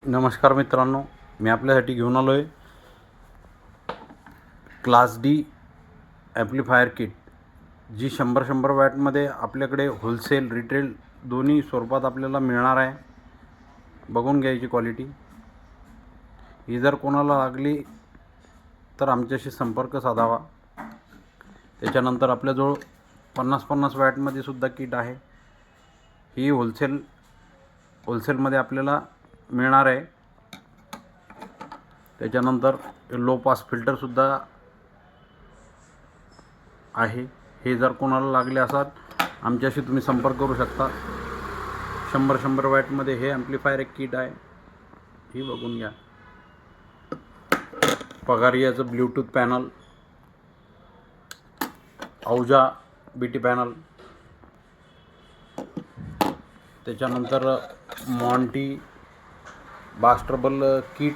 नमस्कार मित्रांनो, मी आपल्यासाठी घेऊन आलो आहे क्लास डी ॲम्प्लिफायर किट, जी 100 वॅटमध्ये आपल्याकडे होलसेल रिटेल दोन्ही स्वरूपात आपल्याला मिळणार आहे. बघून घ्यायची क्वालिटी. ही जर कोणाला लागली तर आमच्याशी संपर्क साधावा. त्याच्यानंतर आपल्याजवळ 50 वॅटमध्ये सुद्धा किट आहे. ही होलसेलमध्ये आपल्याला मिळणार आहे. त्याच्यानंतर लो पास फिल्टरसुद्धा आहे. हे जर कोणाला लागले असतात आमच्याशी तुम्ही संपर्क करू शकता. 100 वॅटमध्ये हे ॲम्प्लिफायर एक किट आहे. ही बघून घ्या. पगारियाचं ब्ल्यूटूथ पॅनल, औजा BT पॅनल, त्याच्यानंतर मॉन्टी बास्ट्रबल किट,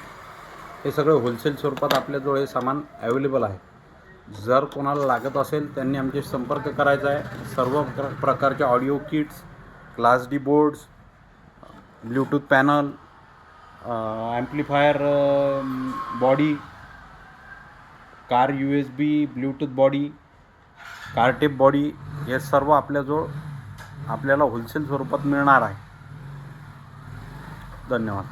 हे सगळं होलसेल स्वरूपात आपल्याजवळ हे सामान अवेलेबल आहे. जर कोणाला लागत असेल त्यांनी आमच्याशी संपर्क करायचा आहे. सर्व प्रकारचे audio kits, class D boards, bluetooth panel, amplifier body, car USB bluetooth body, car tape body, हे सर्व आपल्याजवळ आपल्याला होलसेल स्वरूपात मिळणार आहे. धन्यवाद.